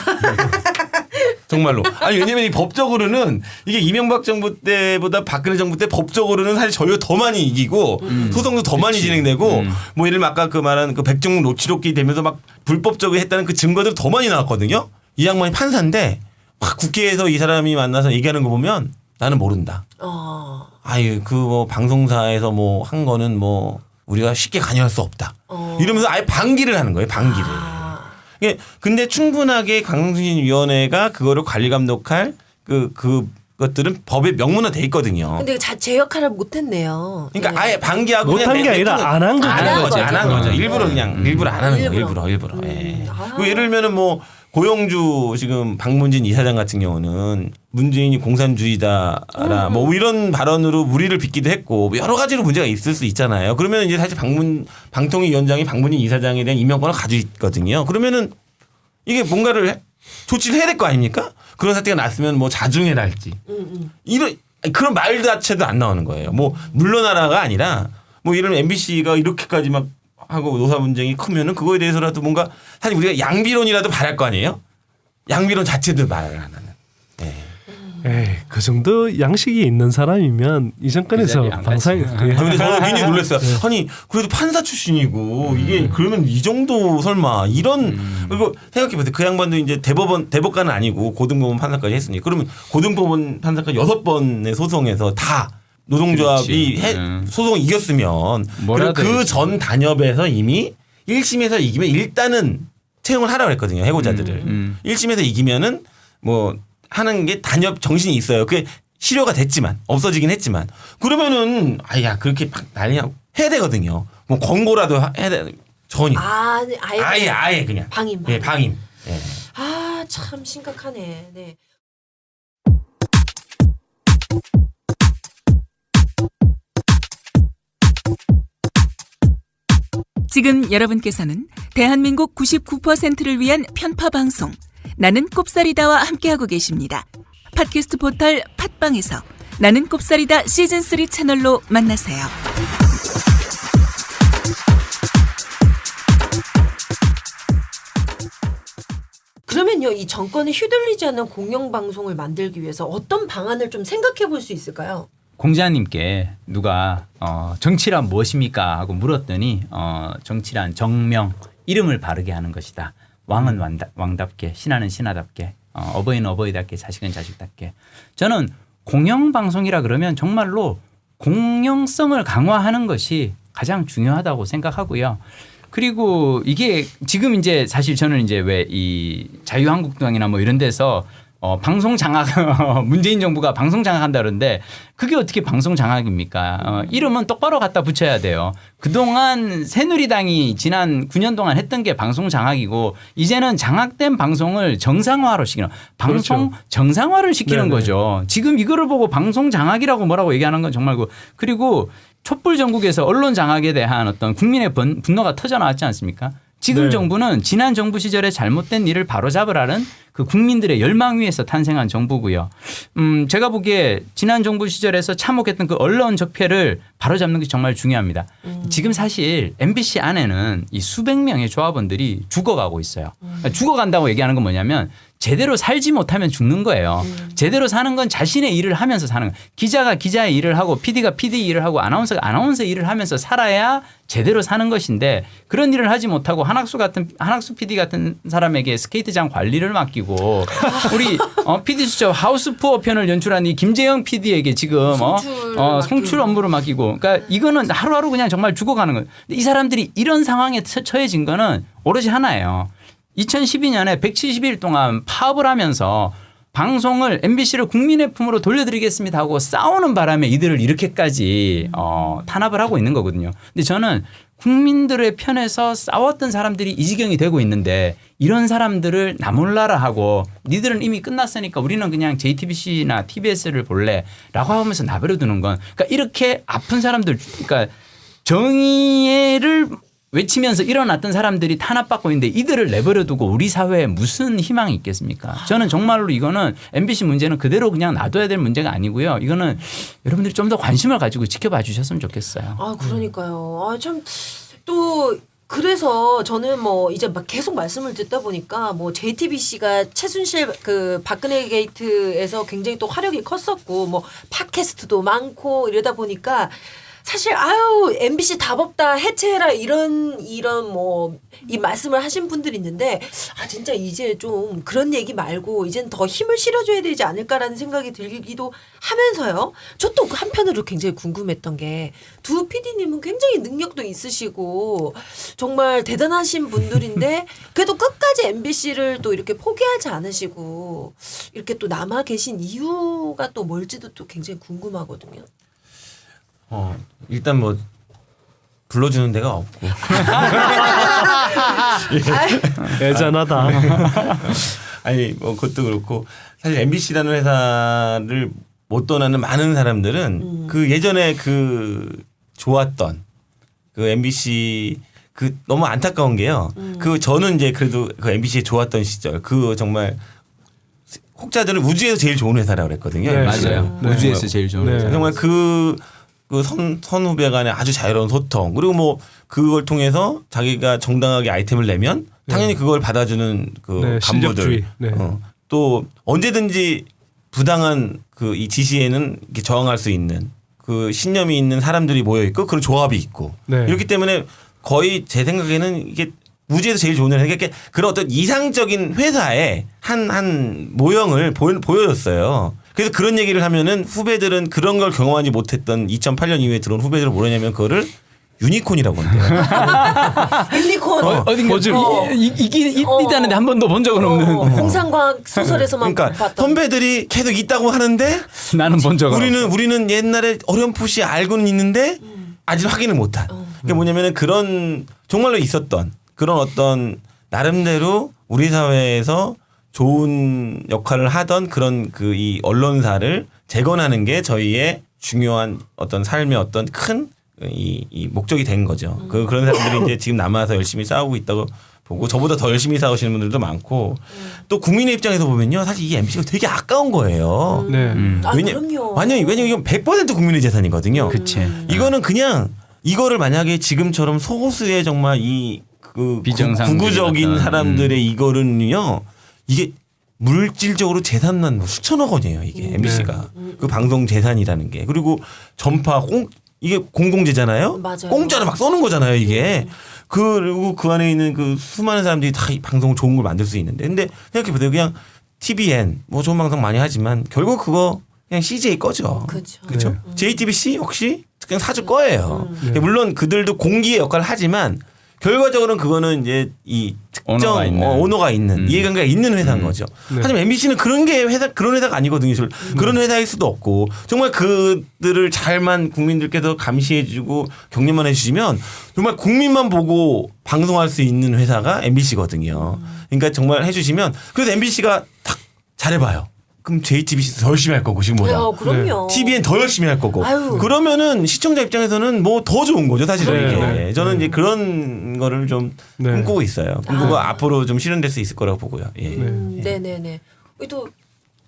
정말로. 아니 왜냐면 이 법적으로는 이게 이명박 정부 때보다 박근혜 정부 때 법적으로는 사실 저희가 더 많이 이기고 소송도 더 많이 진행되고 뭐 예를 들면 아까 그 말한 그 백종원 녹취록이 되면서 막 불법적으로 했다는 그 증거들이 더 많이 나왔거든요. 이 양반이 판사인데 막 국회에서 이 사람이 만나서 얘기하는 거 보면 나는 모른다. 아유 그 뭐 방송사에서 뭐 한 거는 뭐 우리가 쉽게 관여할 수 없다. 이러면서 아예 방기를 하는 거예요. 방기를. 예, 근데 충분하게 방송통신위원회가 그거를 관리 감독할 그것들은 법에 명문화돼 있거든요. 근데 제 역할을 못했네요. 그러니까 아예 방기하고 못한 게 아니라 안 한 거죠. 안 한 거죠. 일부러 그냥 일부러 안 하는 거예요. 일부러. 예. 그 예를 들면은 뭐 고영주 지금 박문진 이사장 같은 경우는 문재인이 공산주의다라 뭐 이런 발언으로 무리를 빚기도 했고 뭐 여러 가지로 문제가 있을 수 있잖아요. 그러면 이제 사실 방통위 위원장이 박문진 이사장에 대한 임명권을 가지고 있거든요. 그러면은 이게 뭔가를 조치를 해야 될 거 아닙니까? 그런 사태가 났으면 뭐 자중해라 할지 이런 그런 말 자체도 안 나오는 거예요. 뭐 물러나라가 아니라 뭐 이런 MBC가 이렇게까지 막 하고 노사 분쟁이 크면은 그거에 대해서라도 뭔가 사실 우리가 양비론이라도 바랄 거 아니에요? 양비론 자체도 말을 안 하는. 에이, 그 정도 양식이 있는 사람이면 이 정권에서 방송에 근데 저는 굉장히 놀랐어요. 아니 그래도 판사 출신이고 이게 그러면 이 정도 설마 이런 그리고 생각해보세요. 그 양반도 이제 대법관은 아니고 고등법원 판사까지 했으니 그러면 고등법원 판사까지 6번의 소송에서 다 노동조합이 소송을 이겼으면 그 전 단협에서 이미 1심에서 이기면 일단은 채용을 하라고 했거든요. 해고자들을. 1심에서 이기면은 뭐 하는 게 단협 정신이 있어요. 그게 실효가 됐지만 없어지긴 했지만 그러면은 아야 그렇게 난리야 해야 되거든요. 뭐 권고라도 해야 돼. 전혀. 아예 그냥 방임. 예, 방임. 예. 아, 참 심각하네. 네. 지금 여러분께서는 대한민국 99%를 위한 편파 방송 나는 꼽사리다와 함께하고 계십니다. 팟캐스트 포털 팟빵에서 나는 꼽사리다 시즌3 채널로 만나세요. 그러면요, 이 정권에 휘둘리지 않는 공영방송을 만들기 위해서 어떤 방안을 좀 생각해 볼 수 있을까요? 공자님께 누가 정치란 무엇입니까 하고 물었더니 정치란 정명 이름을 바르게 하는 것이다. 왕은 왕답게 신하는 신하답게 어버이는 어버이답게 자식은 자식답게. 저는 공영방송이라 그러면 정말로 공영성을 강화하는 것이 가장 중요하다고 생각하고요. 그리고 이게 지금 이제 사실 저는 이제 왜 이 자유한국당이나 뭐 이런 데서 방송 장악 문재인 정부가 방송 장악한다 그러는데 그게 어떻게 방송 장악입니까? 이름은 똑바로 갖다 붙여야 돼요. 그동안 새누리당이 지난 9년 동안 했던 게 방송 장악이고 이제는 장악된 방송을 정상화로 시키는 방송 그렇죠. 정상화를 시키는 네네. 거죠. 지금 이거를 보고 방송 장악이라고 뭐라고 얘기하는 건 정말 그리고 촛불 전국에서 언론 장악에 대한 어떤 국민의 분노가 터져나왔지 않습니까? 지금 네. 정부는 지난 정부 시절에 잘못된 일을 바로잡으라는 그 국민들의 열망 위에서 탄생한 정부고요. 제가 보기에 지난 정부 시절에서 참혹했던 그 언론 적폐를 바로잡는 게 정말 중요합니다. 지금 사실 MBC 안에는 이 수백 명의 조합원들이 죽어가고 있어요. 그러니까 죽어간다고 얘기하는 건 뭐냐면 제대로 살지 못하면 죽는 거예요. 제대로 사는 건 자신의 일을 하면서 사는 거예요. 기자가 기자의 일을 하고 PD가 PD 일을 하고 아나운서가 아나운서 일을 하면서 살아야 제대로 사는 것인데 그런 일을 하지 못하고 한학수 PD 같은 사람에게 스케이트장 관리를 맡기고 우리 PD 수첩 하우스푸어 편을 연출한 이 김재영 PD에게 지금 송출 업무를 맡기고 그러니까 이거는 하루하루 그냥 정말 죽어가는 거예요. 이 사람들이 이런 상황에 처해진 거는 오로지 하나예요. 2012년에 170일 동안 파업을 하면서 방송을 MBC를 국민의 품으로 돌려드리겠습니다 하고 싸우는 바람에 이들을 이렇게까지 탄압을 하고 있는 거거든요. 근데 저는 국민들의 편에서 싸웠던 사람들이 이 지경이 되고 있는데 이런 사람들을 나몰라라 하고 니들은 이미 끝났으니까 우리는 그냥 JTBC나 TBS를 볼래라고 하면서 나버려 두는 건 그러니까 이렇게 아픈 사람들 그러니까 정의를 외치면서 일어났던 사람들이 탄압받고 있는데 이들을 내버려 두고 우리 사회에 무슨 희망이 있겠습니까? 저는 정말로 이거는 MBC 문제는 그대로 그냥 놔둬야 될 문제가 아니고요. 이거는 여러분들이 좀 더 관심을 가지고 지켜봐 주셨으면 좋겠어요. 아 그러니까요. 아 참 또 그래서 저는 뭐 이제 막 계속 말씀을 듣다 보니까 뭐 JTBC가 최순실 그 박근혜 게이트에서 굉장히 또 화력이 컸었고 뭐 팟캐스트도 많고 이러다 보니까 사실 아유 MBC 답 없다 해체해라 이런 뭐 이 말씀을 하신 분들이 있는데 아 진짜 이제 좀 그런 얘기 말고 이젠 더 힘을 실어줘야 되지 않을까라는 생각이 들기도 하면서요. 저 또 한편으로 굉장히 궁금했던 게 두 PD님은 굉장히 능력도 있으시고 정말 대단하신 분들인데 그래도 끝까지 MBC를 또 이렇게 포기하지 않으시고 이렇게 또 남아 계신 이유가 또 뭘지도 또 굉장히 궁금하거든요. 일단 뭐 불러주는 데가 없고 애잔하다. 아니 뭐 그것도 그렇고 사실 MBC라는 회사를 못 떠나는 많은 사람들은 그 예전에 그 좋았던 그 MBC 그 너무 안타까운 게요. 그 저는 이제 그래도 그 MBC에 좋았던 시절 그 정말 혹자들은 우주에서 제일 좋은 회사라고 그랬거든요. 네, MBC 가. 맞아요. 우주에서 제일 좋은 네. 회사. 정말 그 선후배 간의 아주 자유로운 소통 그리고 뭐 그걸 통해서 자기가 정당하게 아이템을 내면 당연히 그걸 받아주는 그 네, 간부들 실력주의. 네. 또 언제든지 부당한 그 이 지시에는 이렇게 저항할 수 있는 그 신념이 있는 사람들이 모여 있고 그런 조합이 있고 네. 이렇기 때문에 거의 제 생각에는 이게 우주에서 제일 좋은 회사 그러니까 그런 어떤 이상적인 회사의 한 모형을 보여줬어요. 그래서 그런 얘기를 하면은 후배들은 그런 걸 경험하지 못했던 2008년 이후에 들어온 후배들은 뭐냐면 그거를 유니콘이라고 한대요. 유니콘. 어딘가 있다는데 한 번도 본 적은 없는. 홍상과학 소설에서만 그러니까 봤던. 선배들이 계속 있다고 하는데 나는 본 적은 없어. 우리는 옛날에 어렴풋이 알고는 있는데 아직 확인을 못한. 그게 뭐냐면은 그런 정말로 있었던 그런 어떤 나름대로 우리 사회에서 좋은 역할을 하던 그런 그 이 언론사를 재건하는 게 저희의 중요한 어떤 삶의 어떤 큰 이 목적이 된 거죠. 그런 사람들이 이제 지금 남아서 열심히 싸우고 있다고 보고 저보다 더 열심히 싸우시는 분들도 많고 또 국민의 입장에서 보면요. 사실 이 MBC가 되게 아까운 거예요. 네. 아, 그럼요. 왜냐면 이건 100% 국민의 재산이거든요. 그치. 이거는 그냥 이거를 만약에 지금처럼 소수의 정말 그 비정상적인 구구적인 어떤, 사람들의 이거는요. 이게 물질적으로 재산만 뭐 수천억 원이에요. 이게 MBC가. 그 방송 재산이라는 게. 그리고 전파 이게 공공재잖아요. 맞아요. 공짜로 막 쏘는 거잖아요. 이게. 그리고 그 안에 있는 그 수많은 사람들이 다 이 방송 좋은 걸 만들 수 있는데. 근데 생각해보세요. 그냥 TVN 뭐 좋은 방송 많이 하지만 결국 그거 그냥 CJ 거죠. 그렇죠. 그렇죠. JTBC 혹시 그냥 사줄 거예요. 물론 그들도 공기의 역할을 하지만 결과적으로는 그거는 이제 이 특정 오너가 있는 이해관계가 있는 회사인 거죠. 네. 하지만 MBC는 그런 회사가 아니거든요. 그런 회사일 수도 없고 정말 그들을 잘만 국민들께서 감시해주고 격려만 해주시면 정말 국민만 보고 방송할 수 있는 회사가 MBC거든요. 그러니까 정말 해주시면 그래서 MBC가 딱 잘해봐요. 그럼 JTBC 더 열심히 할 거고 지금보다. 그럼요. TVN 더 열심히 할 거고. 아유. 그러면은 시청자 입장에서는 뭐 더 좋은 거죠 사실은 네, 이게. 네. 저는 이제 그런 거를 좀 네. 꿈꾸고 있어요. 꿈꾸가 앞으로 좀 실현될 수 있을 거라고 보고요. 예. 네네네. 또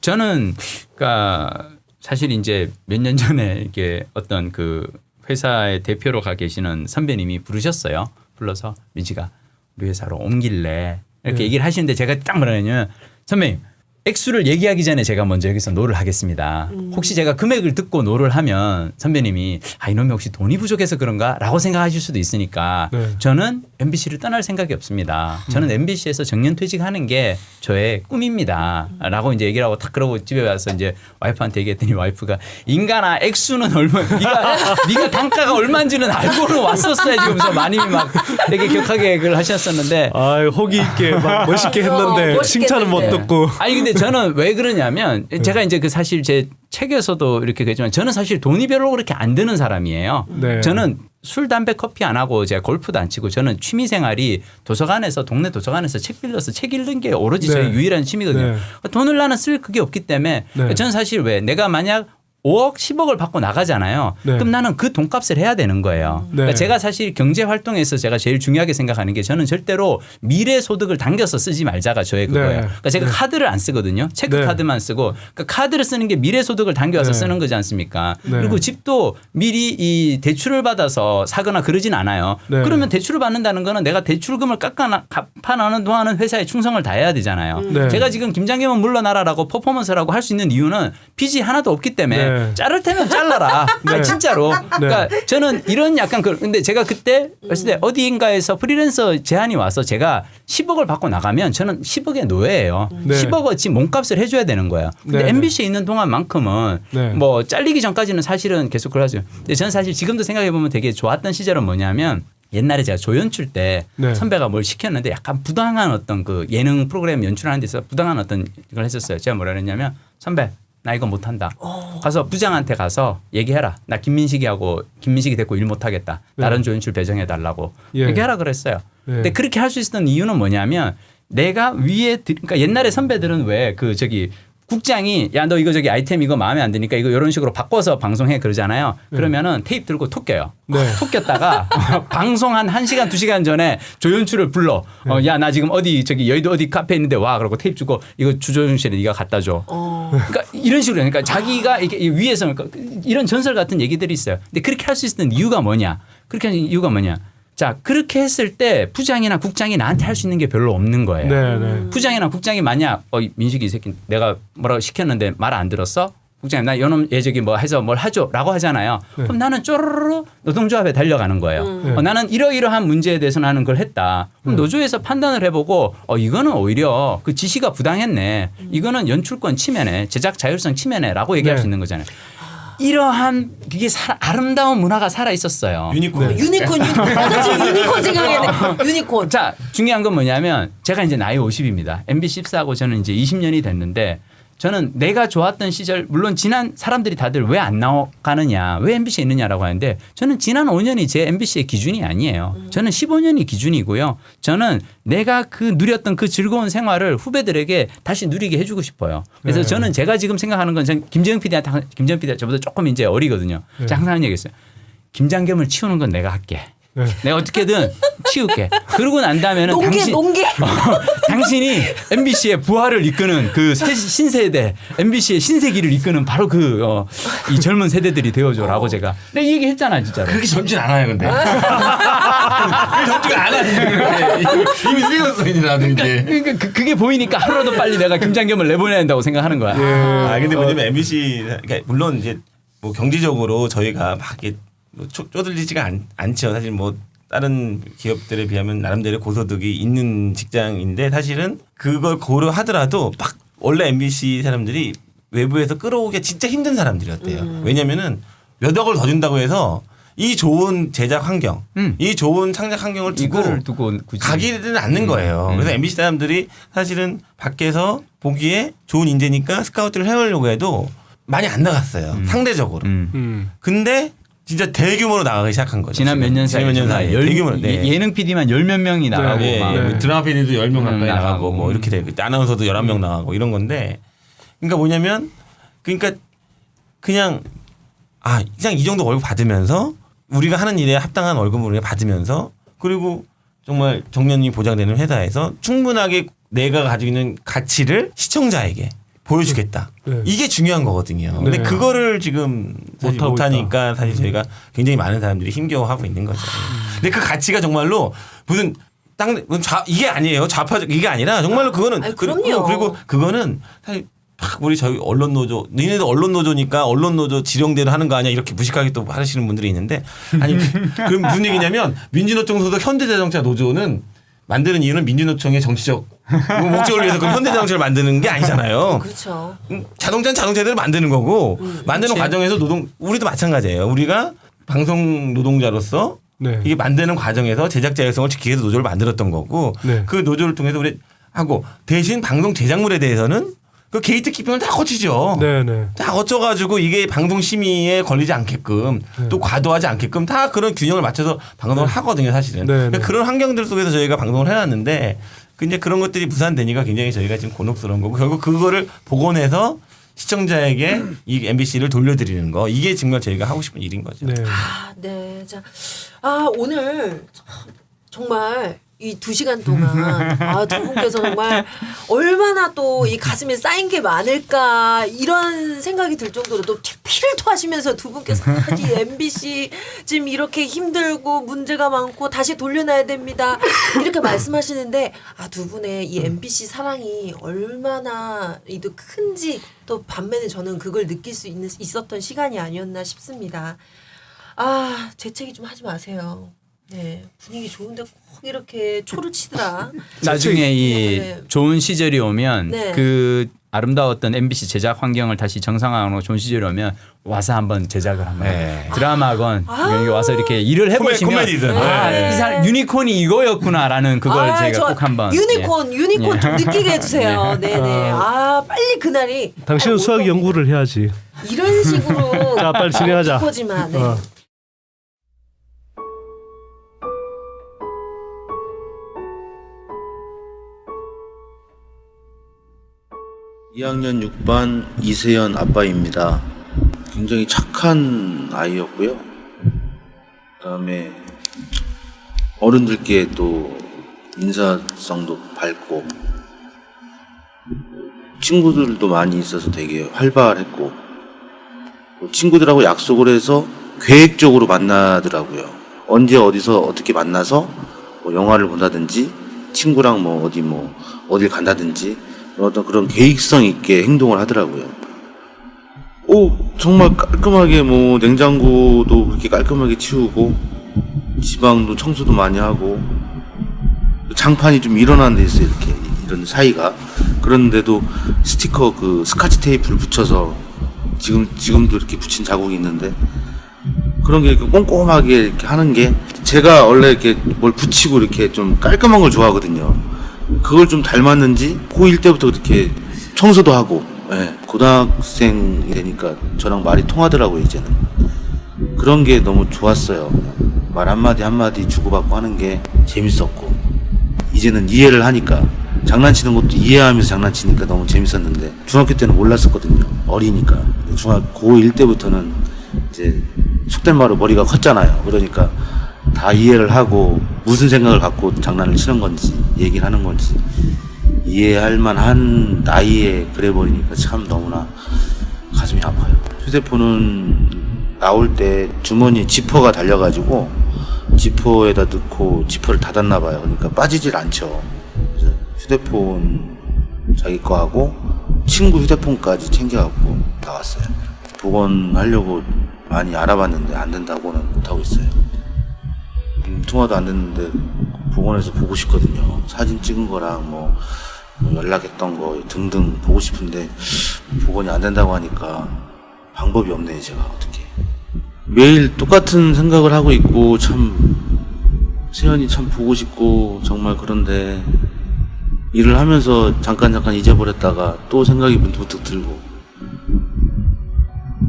저는 그러니까 사실 이제 몇 년 전에 이게 어떤 그 회사의 대표로 가 계시는 선배님이 부르셨어요. 불러서 민지가 우리 회사로 옮길래 이렇게 얘기를 하시는데 제가 딱 뭐라냐면 선배님 액수를 얘기하기 전에 제가 먼저 여기서 노를 하겠습니다. 혹시 제가 금액을 듣고 노를 하면 선배님이 이놈이 혹시 돈이 부족해서 그런가 라고 생각하실 수도 있으니까 네. 저는 MBC를 떠날 생각이 없습니다. 저는 MBC에서 정년퇴직하는 게 저의 꿈입니다. 라고 이제 얘기를 하고 딱 그러고 집에 와서 이제 와이프한테 얘기했더니 와이프가 인간아 액수는 얼마 네가 단가가 얼마인지는 알고는 왔었어야지 그러면서 마님이 막 되게 격하게 그걸 하셨었는데 호기 있게 막 멋있게 했는데 멋있게 칭찬은 못 했는데. 듣고. 아니 근데 저는 왜 그러냐면 제가 이제 그 사실 제 책에서도 이렇게 그랬지만 저는 사실 돈이 별로 그렇게 안 드는 사람이에요. 네. 저는 술, 담배, 커피 안 하고 제가 골프도 안 치고 저는 취미 생활이 도서관에서 동네 도서관에서 책 빌려서 책 읽는 게 오로지 네. 저의 유일한 취미거든요. 네. 돈을 나는 쓸 그게 없기 때문에 네. 저는 사실 왜 내가 만약 5억, 10억을 받고 나가잖아요. 네. 그럼 나는 그 돈값을 해야 되는 거예요. 네. 그러니까 제가 사실 경제 활동에서 제가 제일 중요하게 생각하는 게 저는 절대로 미래 소득을 당겨서 쓰지 말자가 저의 그거예요. 네. 그러니까 제가 카드를 안 쓰거든요. 체크 네. 카드만 쓰고 그러니까 카드를 쓰는 게 미래 소득을 당겨서 네. 쓰는 거지 않습니까? 네. 그리고 집도 미리 이 대출을 받아서 사거나 그러진 않아요. 네. 그러면 대출을 받는다는 거는 내가 대출금을 갚아나는 동안은 회사에 충성을 다해야 되잖아요. 네. 제가 지금 김장겸은 물러나라라고 퍼포먼스라고 할 수 있는 이유는 빚이 하나도 없기 때문에 네. 자를 테면 잘라라. 네. 아니, 진짜로. 그러니까 저는 이런 약간 근데 제가 그때 했을 때 어디인가에서 프리랜서 제안이 와서 제가 10억을 받고 나가면 저는 10억의 노예예요. 네. 10억어치 몸값을 해줘야 되는 거예요. 근데 네. MBC에 있는 동안만큼은 네. 뭐 잘리기 전까지는 사실은 계속 그러죠. 근데 저는 사실 지금도 생각해 보면 되게 좋았던 시절은 뭐냐면 옛날에 제가 조연출 때 네. 선배가 뭘 시켰는데 약간 부당한 어떤 그 예능 프로그램 연출하는 데서 부당한 어떤 걸 했었어요. 제가 뭐라 그랬냐면 선배 나 이거 못한다. 가서 부장한테 가서 얘기해라. 나 김민식이 됐고 일 못하겠다. 다른 조연출 배정해달라고 예. 얘기하라 그랬어요. 예. 근데 그렇게 할 수 있었던 이유는 뭐냐면 내가 위에 그러니까 옛날에 선배들은 왜 그 저기 국장이 야 너 이거 저기 아이템 이거 마음에 안 드니까 이거 이런 식으로 바꿔서 방송해 그러잖아요. 그러면은 테이프 들고 톡 껴요. 네. 톡 꼈다가 방송 한 1시간 2시간 전에 조연출을 불러. 야 나 지금 어디 저기 여의도 어디 카페 있는데 와. 그러고 테이프 주고 이거 주조연실에 네가 갖다 줘. 그러니까 이런 식으로 그러니까 자기가 이게 위에서 그러니까 이런 전설 같은 얘기들이 있어요. 근데 그렇게 할 수 있었던 이유가 뭐냐? 그렇게 하는 이유가 뭐냐? 자 그렇게 했을 때 부장이나 국장이 나한테 할 수 있는 게 별로 없는 거예요. 네, 네. 부장이나 국장이 만약 민식이 이 새끼 내가 뭐라고 시켰는데 말 안 들었어? 국장님 나 요놈 얘 저기 뭐 해서 뭘 하죠라고 하잖아요. 그럼 나는 쪼르르 노동조합에 달려가는 거예요. 나는 이러이러한 문제에 대해서 나는 그걸 했다. 그럼 노조에서 판단을 해보고 이거는 오히려 그 지시가 부당했네. 이거는 연출권 침해네. 제작 자율성 침해네라고 얘기할 네. 수 있는 거잖아요. 이러한 그게 아름다운 문화가 살아 있었어요. 유니콘. 유니콘. 나도 지금 유니콘 생각했네. 유니콘. 자, 중요한 건 뭐냐면 제가 이제 나이 50입니다. MBC 입사하고 저는 이제 20년이 됐는데 저는 내가 좋았던 시절 물론 지난 사람들이 다들 왜 안 나가느냐 왜 MBC에 있느냐라고 하는데 저는 지난 5년이 제 MBC의 기준이 아니에요. 저는 15년이 기준이고요. 저는 내가 그 누렸던 그 즐거운 생활을 후배들에게 다시 누리게 해주고 싶어요. 그래서 네. 저는 제가 지금 생각하는 건 김재영 PD가 저보다 조금 이제 어리거든요. 제가 항상 하는 얘기 있어요. 김장겸을 치우는 건 내가 할게. 네. 내가 어떻게든 치울게. 그러고 난 다음에는 농계. 당신이 MBC의 부활을 이끄는 그 신세대 MBC의 신세기를 이끄는 바로 이 젊은 세대들이 되어줘라고 제가 내 얘기 했잖아 진짜로. 그렇게 젊진 않아요, 근데. 그렇게 젊지가 않아요. 이미 늙었어, 이라는 게. 그러니까 그게 보이니까 하루라도 빨리 내가 김장겸을 내보내야 된다고 생각하는 거야. 아, 근데 뭐냐면 MBC, 그러니까 물론 이제 뭐 경제적으로 저희가 막 이렇게 쪼들리지가 않죠. 사실 뭐 다른 기업들에 비하면 나름대로 고소득이 있는 직장인데 사실은 그걸 고려하더라도 막 원래 MBC 사람들이 외부에서 끌어오기 진짜 힘든 사람들이었대요. 왜냐면은 몇 억을 더 준다고 해서 이 좋은 제작 환경, 이 좋은 창작 환경을 두고 이거를 두고 굳이 가기는 않는 거예요. 그래서 MBC 사람들이 사실은 밖에서 보기에 좋은 인재니까 스카우트를 해오려고 해도 많이 안 나갔어요. 상대적으로. 근데 진짜 대규모로 나가기 시작한 거죠. 지난 몇 년 사이에 대규모로. 네. 예능 PD만 10몇 명이 나가고 네, 막. 네. 드라마 PD도 10명 가까이 나가고. 나가고 뭐 이렇게 되고 아나운서도 11명 나가고 이런 건데 그러니까 뭐냐면 그러니까 그냥 그냥 이 정도 월급 받으면서 우리가 하는 일에 합당한 월급을 우리가 받으면서 그리고 정말 정년이 보장되는 회사에서 충분하게 내가 가지고 있는 가치를 시청자에게 보여주겠다. 네. 이게 중요한 거거든요. 근데 네. 그거를 지금 사실 못하고 못하니까 사실 저희가 굉장히 많은 사람들이 힘겨워하고 있는 거죠. 근데 그 가치가 정말로 무슨 이게 아니에요. 좌파적 이게 아니라 정말로 그거는 아니, 그럼요. 그리고 그거는 사실 우리 저희 언론 노조 너희네도 언론 노조니까 언론 노조 지령대로 하는 거 아니야 이렇게 무식하게 또 하시는 분들이 있는데 아니 그럼 무슨 얘기냐면 민주노총 소속 현대자동차 노조는 만드는 이유는 민주노총의 정치적 목적을 위해서 그럼 현대자동차를 만드는 게 아니잖아요. 그렇죠. 자동차는 자동차대로 만드는 거고 만드는 그치. 과정에서 우리도 마찬가지예요. 우리가 방송 노동자로서 네. 이게 만드는 과정에서 제작 자율성을 지키기 위해서 노조를 만들었던 거고 네. 그 노조를 통해서 우리 하고 대신 방송 제작물에 대해서는 그 게이트 키핑을 다 거치죠. 네네. 다 거쳐가지고 이게 방송 심의에 걸리지 않게끔 또 과도하지 않게끔 다 그런 균형을 맞춰서 방송을 하거든요, 사실은. 그러니까 그런 환경들 속에서 저희가 방송을 해놨는데 이제 그런 것들이 무산되니까 굉장히 저희가 지금 곤혹스러운 거고 결국 그거를 복원해서 시청자에게 이 MBC를 돌려드리는 거 이게 정말 저희가 하고 싶은 일인 거죠. 네. 네. 자, 오늘 정말 이 2시간 동안 두 분께서 정말 얼마나 또 이 가슴에 쌓인 게 많을까 이런 생각이 들 정도로 또 피를 토하시면서 두 분께서 이 MBC 지금 이렇게 힘들고 문제가 많고 다시 돌려놔야 됩니다. 이렇게 말씀하시는데 두 분의 이 MBC 사랑이 얼마나 또 큰지 또 반면에 저는 그걸 느낄 수 있었던 시간이 아니었나 싶습니다. 재채기 좀 하지 마세요. 네, 분위기 좋은데 꼭 이렇게 초를 치더라. 나중에 이 네. 좋은 시절이 오면 네. 그 아름다웠던 MBC 제작 환경을 다시 정상화하고 좋은 시절이 오면 와서 한번 제작을 한번 네. 드라마건 여기 와서 이렇게 일을 해보시면 코미디든. 이 사람 유니콘이 이거였구나라는 그걸 저희가 꼭 한번 유니콘 좀 느끼게 해주세요. 네네. 빨리 그날이. 당신은 수학 연구를 해야지. 이런 식으로. 자, 빨리 진행하자. 기포지만. 네. 2학년 6반 이세연 아빠입니다. 굉장히 착한 아이였고요. 그다음에 어른들께 또 인사성도 밝고 친구들도 많이 있어서 되게 활발했고 친구들하고 약속을 해서 계획적으로 만나더라고요. 언제 어디서 어떻게 만나서 뭐 영화를 본다든지 친구랑 어딜 간다든지 어떤 그런 계획성 있게 행동을 하더라고요. 정말 깔끔하게 냉장고도 그렇게 깔끔하게 치우고 지방도 청소도 많이 하고 장판이 좀 일어나는 데 있어요. 이렇게 이런 사이가. 그런데도 스티커 그 스카치 테이프를 붙여서 지금도 이렇게 붙인 자국이 있는데 그런 게 꼼꼼하게 이렇게 하는 게 제가 원래 이렇게 뭘 붙이고 이렇게 좀 깔끔한 걸 좋아하거든요. 그걸 좀 닮았는지 고1 때부터 그렇게 청소도 하고 고등학생이 되니까 저랑 말이 통하더라고요. 이제는 그런 게 너무 좋았어요. 말 한마디 한마디 주고받고 하는 게 재밌었고 이제는 이해를 하니까 장난치는 것도 이해하면서 장난치니까 너무 재밌었는데 중학교 때는 몰랐었거든요. 어리니까. 고1 때부터는 이제 속된 말로 머리가 컸잖아요. 그러니까 다 이해를 하고 무슨 생각을 갖고 장난을 치는 건지 얘기를 하는 건지 이해할 만한 나이에 그래 버리니까 참 너무나 가슴이 아파요. 휴대폰은 나올 때 주머니에 지퍼가 달려가지고 지퍼에다 넣고 지퍼를 닫았나 봐요. 그러니까 빠지질 않죠. 그래서 휴대폰 자기 거 하고 친구 휴대폰까지 챙겨갖고 나왔어요. 복원하려고 많이 알아봤는데 안 된다고는 못하고 있어요. 통화도 안 됐는데 복원해서 보고 싶거든요. 사진 찍은 거랑 연락했던 거 등등 보고 싶은데 복원이 안 된다고 하니까 방법이 없네요. 제가 어떻게 매일 똑같은 생각을 하고 있고 참 세연이 참 보고 싶고 정말 그런데 일을 하면서 잠깐 잊어버렸다가 또 생각이 문득 들고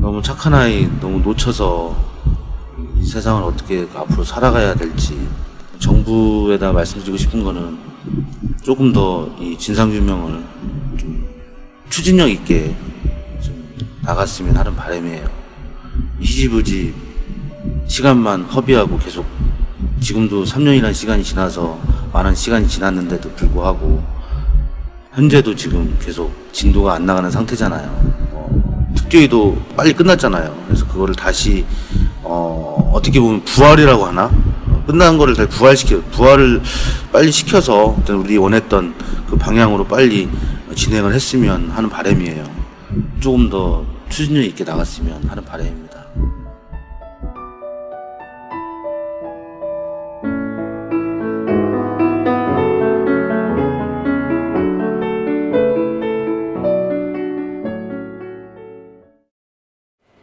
너무 착한 아이 너무 놓쳐서 이 세상을 어떻게 앞으로 살아가야 될지 정부에다 말씀드리고 싶은 거는 조금 더 이 진상규명을 좀 추진력 있게 좀 나갔으면 하는 바람이에요. 희지부지 시간만 허비하고 계속 지금도 3년이라는 시간이 지나서 많은 시간이 지났는데도 불구하고 현재도 지금 계속 진도가 안 나가는 상태잖아요. 특조위도 빨리 끝났잖아요. 그래서 그거를 다시 어떻게 보면 부활이라고 하나? 끝난 거를 다시 부활을 빨리 시켜서 우리 원했던 그 방향으로 빨리 진행을 했으면 하는 바람이에요. 조금 더 추진력 있게 나갔으면 하는 바람입니다.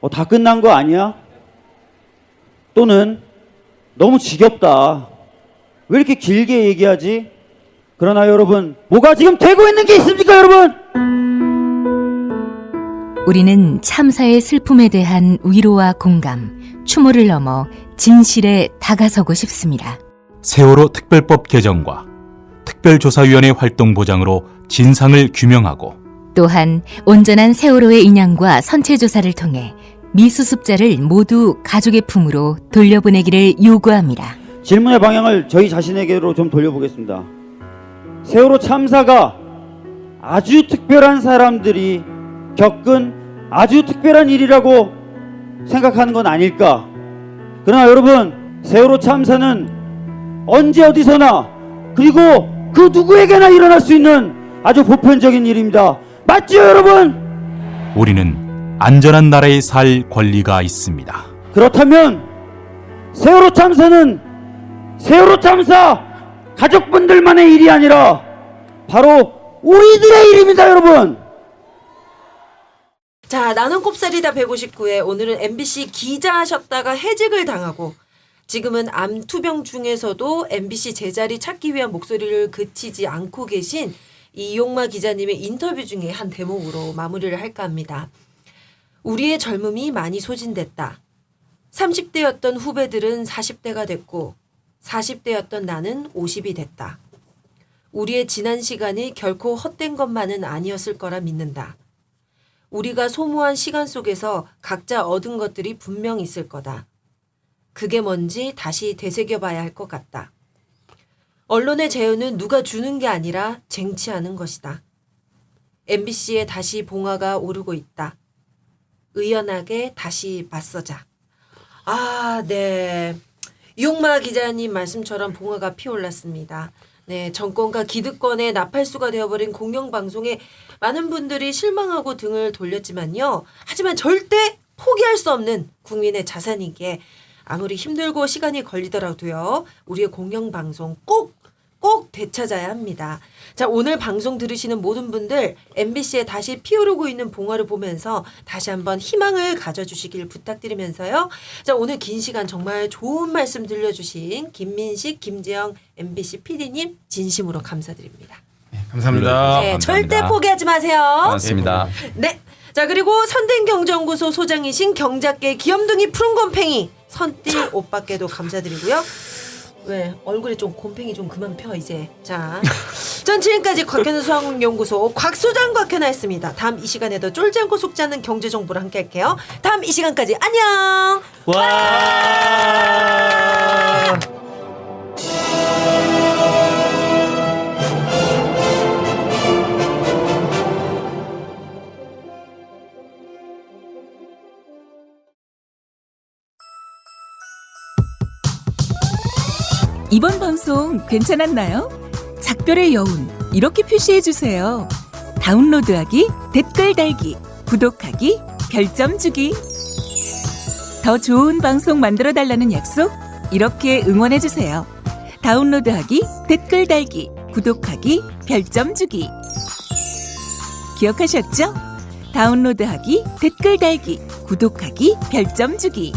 다 끝난 거 아니야? 또는 너무 지겹다. 왜 이렇게 길게 얘기하지? 그러나 여러분, 뭐가 지금 되고 있는 게 있습니까, 여러분? 우리는 참사의 슬픔에 대한 위로와 공감, 추모를 넘어 진실에 다가서고 싶습니다. 세월호 특별법 개정과 특별조사위원회 활동 보장으로 진상을 규명하고 또한 온전한 세월호의 인양과 선체 조사를 통해 미수습자를 모두 가족의 품으로 돌려보내기를 요구합니다. 질문의 방향을 저희 자신에게로 좀 돌려보겠습니다. 세월호 참사가 아주 특별한 사람들이 겪은 아주 특별한 일이라고 생각하는 건 아닐까? 그러나 여러분, 세월호 참사는 언제 어디서나 그리고 그 누구에게나 일어날 수 있는 아주 보편적인 일입니다. 맞죠, 여러분? 우리는 안전한 나라에 살 권리가 있습니다. 그렇다면 세월호 참사는 세월호 참사 가족분들만의 일이 아니라 바로 우리들의 일입니다, 여러분. 자, 나는 꼽사리다 159회 오늘은 MBC 기자하셨다가 해직을 당하고 지금은 암투병 중에서도 MBC 제자리 찾기 위한 목소리를 그치지 않고 계신 이용마 기자님의 인터뷰 중에 한 대목으로 마무리를 할까 합니다. 우리의 젊음이 많이 소진됐다. 30대였던 후배들은 40대가 됐고 40대였던 나는 50이 됐다. 우리의 지난 시간이 결코 헛된 것만은 아니었을 거라 믿는다. 우리가 소모한 시간 속에서 각자 얻은 것들이 분명 있을 거다. 그게 뭔지 다시 되새겨봐야 할 것 같다. 언론의 자유는 누가 주는 게 아니라 쟁취하는 것이다. MBC에 다시 봉화가 오르고 있다. 의연하게 다시 맞서자. 아, 네. 이용마 기자님 말씀처럼 봉화가 피어올랐습니다. 네, 정권과 기득권의 나팔수가 되어버린 공영방송에 많은 분들이 실망하고 등을 돌렸지만요. 하지만 절대 포기할 수 없는 국민의 자산이기에 아무리 힘들고 시간이 걸리더라도요. 우리의 공영방송 꼭 되찾아야 합니다. 자, 오늘 방송 들으시는 모든 분들 MBC에 다시 피어오르고 있는 봉화를 보면서 다시 한번 희망을 가져주시길 부탁드리면서요. 자, 오늘 긴 시간 정말 좋은 말씀 들려주신 김민식, 김재영 MBC PD님 진심으로 감사드립니다. 네, 감사합니다. 네, 절대 포기하지 마세요. 고맙습니다. 네. 자, 그리고 선den경제연구소 소장이신 경작계 귀염둥이 푸른곰팽이 선띠 오빠께도 감사드리고요. 왜 얼굴에 좀 곰팽이 좀 그만 펴 이제. 자, 전 지금까지 곽현우 수학연구소 곽소장 곽현아였습니다. 다음 이 시간에도 쫄지 않고 속지 않는 경제 정보를 함께 할게요. 다음 이 시간까지 안녕. 와. 이번 방송 괜찮았나요? 작별의 여운 이렇게 표시해주세요. 다운로드하기, 댓글 달기, 구독하기, 별점 주기. 더 좋은 방송 만들어달라는 약속 이렇게 응원해주세요. 다운로드하기, 댓글 달기, 구독하기, 별점 주기. 기억하셨죠? 다운로드하기, 댓글 달기, 구독하기, 별점 주기.